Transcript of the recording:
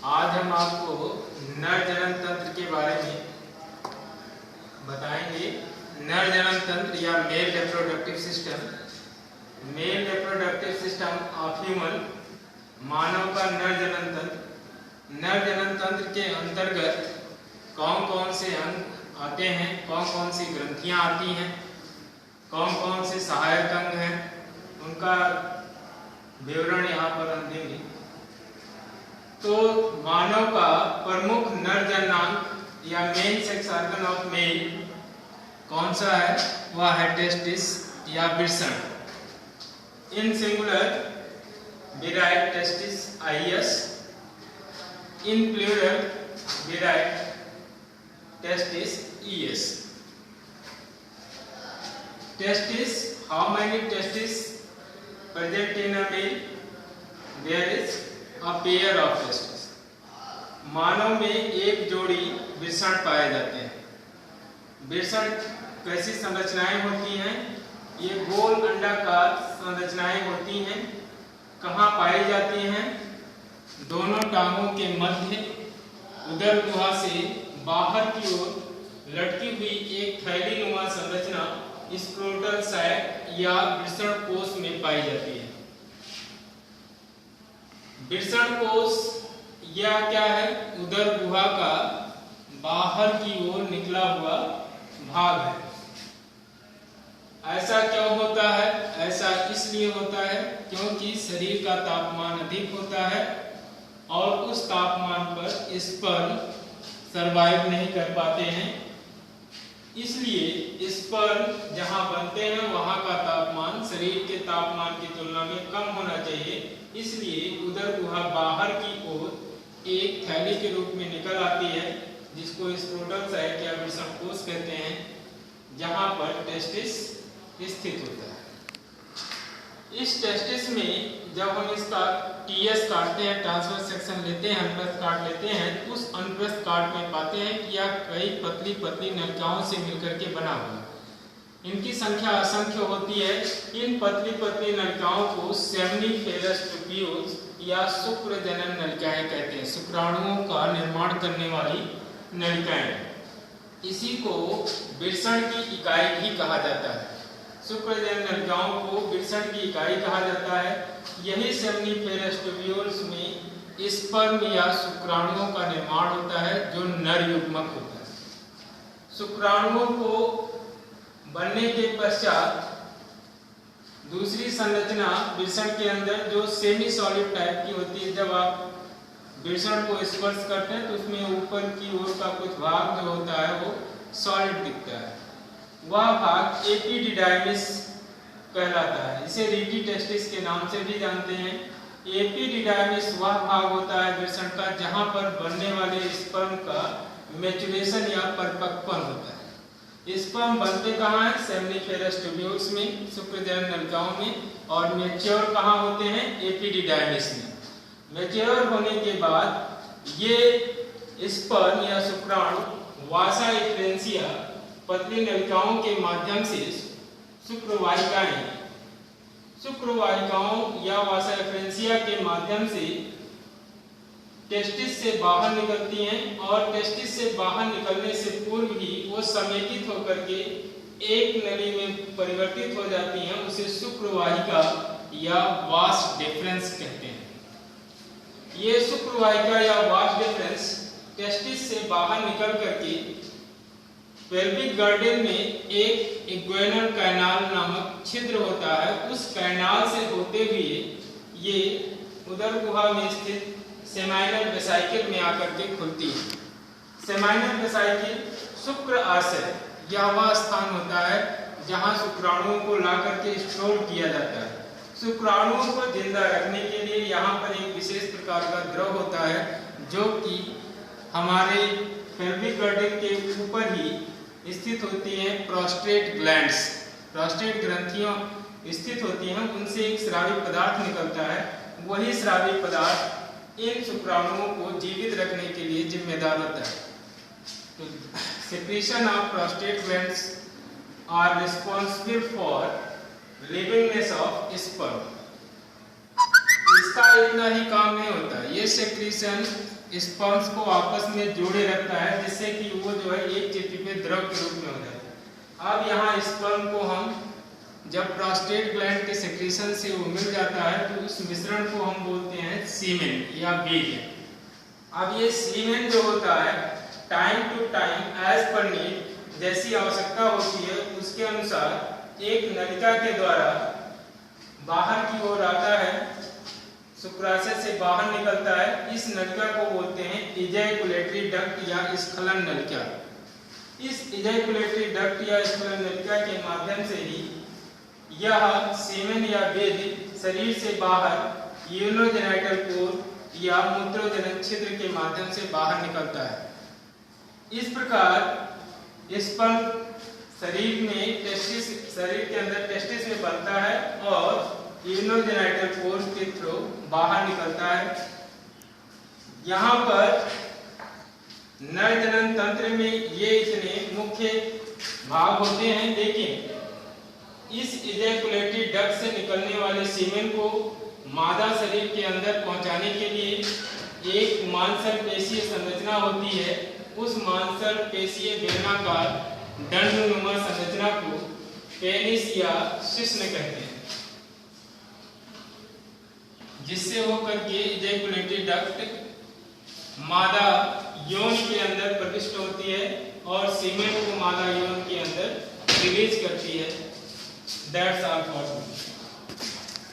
आज हम आपको नर जनन तंत्र के बारे में बताएंगे। नर जनन तंत्र या male reproductive system, male reproductive system of human, मानव का नर जनन तंत्र। नर जनन तंत्र के अंतर्गत कौन कौन से अंग आते हैं, कौन कौन सी ग्रंथियां आती हैं, कौन कौन से सहायक अंग हैं, उनका विवरण यहाँ पर हम देंगे। तो मानव का प्रमुख नर जननांग या main sex organ of male कौन सा है? वह है टेस्टिस या वृषण। In singular we write testis I S, in plural we write testes E S. Testis, how many testes present in a male? There is a pair of testes. मानव में एक जोड़ी वृषण पाए जाते हैं। वृषण कैसी संरचनाएं होती हैं? ये गोल अंडाकार संरचनाएं होती हैं। कहाँ पाई जाती हैं? दोनों टांगों के मध्य उदर गुहा से बाहर की ओर लटकी हुई एक थैलीनुमा संरचना स्क्रोटल सैक या वृषण कोश में पाई जाती है। वृषण कोश या क्या है? उदर गुहा का बाहर की ओर निकला हुआ भाग है। ऐसा क्यों होता है? ऐसा इसलिए होता है क्योंकि शरीर का तापमान अधिक होता है और उस तापमान पर स्पर्म सरवाइव नहीं कर पाते हैं। इसलिए स्पर्म जहां बनते हैं वहां का तापमान शरीर के तापमान की तुलना में कम होना चाहिए। इसलिए उदर गुहा बाहर की ओर एक थैली के रूप में निकल आती है, जिसको स्क्रोटल सैक या वृषण कोश कहते हैं, जहां पर टेस्टिस स्थित होता है। इस टेस्टिस में जब हम इसका टीएस काटते हैं, ट्रांसवर्स सेक्शन लेते हैं, अनुप्रस्थ काट लेते हैं, तो उस अनुप्रस्थ काट में पाते हैं कि यह कई पतली पतली नलिकाओं से मिलकर के बना हुआ। इनकी संख्या असंख्य होती है। इन पतली पतली नलिकाओं को सेमिनिफेरस ट्यूब्यूल्स या शुक्र जनन नलिकाएं कहते हैं। शुक्राणुओं का निर्माण करने वाली नलिकाएं। इसी को वृषण की इकाई भी कहा जाता है। शुक्र जनन नलिकाओं को वृषण की इकाई कहा जाता है। यही सेमिनिफेरस ट्यूब्यूल्स में स्पर्म या शुक्राणुओं का निर्माण होता है, जो नर युग्मक होता है। शुक्राणुओं को बनने के पश्चात दूसरी संरचना वृषण के अंदर जो सेमी सॉलिड टाइप की होती है, जब आप वृषण को स्पर्श करते हैं तो उसमें ऊपर की ओर का कुछ भाग जो होता है वो सॉलिड दिखता है। वह भाग एपिडिडाइमिस कहलाता है। इसे रीटी टेस्टिस के नाम से भी जानते हैं। एपिडिडाइमिस वह भाग होता है वृषण का जहां पर बनने वाले स्पर्म का मैच्योरेशन या परिपक्वन होता है। स्पर्म बनते कहाँ हैं? सेमिनिफेरस ट्यूब्यूल्स में, शुक्र जनन नलिकाओं में, और मैच्योर कहाँ होते हैं? एपिडिडाइमिस में। मैच्योर होने के बाद ये स्पर्म या शुक्राणु वासा एफ्रेंसिया पतली नलिकाओं के माध्यम से शुक्रवाहिकाओं या वासा एफ्रेंसिया के माध्यम से टेस्टिस से बाहर निकलती हैं, और टेस्टिस से बाहर निकलने से पूर्व ही वो समेकित होकर के एक नली में परिवर्तित हो जाती हैं। उसे शुक्रवाहिका या वास डिफरेंस कहते हैं। ये शुक्रवाहिका या वास डिफरेंस टेस्टिस से बाहर निकल करके पेल्विक गर्डन में एक इग्वेनल कैनाल नामक छिद्र होता है। उस कैनाल से होते हुए ये उदर गुहा में स्थित सेमाइनल वेसिकल में आकर के खुलती है। सेमाइनल वेसिकल शुक्र आशय यह वह स्थान होता है जहां शुक्राणुओं को ला करके स्टोर किया जाता है। शुक्राणुओं को जिंदा रखने के लिए यहाँ पर एक विशेष प्रकार का द्रव होता है, जो कि हमारे पेल्विक गर्डन के ऊपर ही स्थित होती हैं। प्रोस्टेट ग्लैंड्स, प्रोस्टेट ग्रंथियां स्थित होती हैं, उनसे एक स्रावी पदार्थ निकलता है। वही स्रावी पदार्थ इन शुक्राणुओं को जीवित रखने के लिए जिम्मेदार होता है। तो secretion of prostate glands are responsible for livingness of sperm. इसका इतना ही काम नहीं होता, ये सेक्रीशन स्पर्म्स को आपस में जोड़े रखता है जिससे कि वो जो है एक चिपचिपे द्रव के रूप में हो जाता है। अब यहाँ स्पर्म को हम जब प्रोस्टेट ग्लैंड के सेक्रीशन से वो मिल जाता है तो उस मिश्रण को हम बोलते हैं सीमेन या वीर्य। अब ये सीमेन जो होता है time to time as per need, जैसी आवश्यकता होती है उसके अनुसार एक नलिका के द्वारा बाहर की ओर आता है, शुक्राशय से बाहर निकलता है। इस नलिका को बोलते हैं इजैकुलेटरी डक्ट या स्खलन नलिका। इस इजैकुलेटरी डक्ट या स्खलन नलिका के माध्यम से ही यह सीमेन या वेद शरीर से बाहर यूरिनोजेनिटल पोर या मूत्रोजनन छिद्र के माध्यम से बाहर निकलता है। इस प्रकार स्पर्म शरीर के अंदर टेस्टिस में बनता है और यूरिनोजेनिटल पोर के थ्रू बाहर निकलता है। यहाँ पर नर जनन तंत्र में ये इतने मुख्य भाग होते हैं। देखिए, इस इजैकुलेटरी डक्ट से निकलने वाले सीमेन को मादा शरीर के अंदर पहुंचाने के लिए एक मांसल पेशीय संरचना होती है। उस मांसल पेशीय बेलनाकार दंडनुमा संरचना को पेनिस या शिश्न कहते हैं, जिससे होकर के इजैकुलेटरी डक्ट मादा यौन के अंदर प्रविष्ट होती है और सीमेन को मादा यौन के अंदर रिलीज करती है। That's all for today.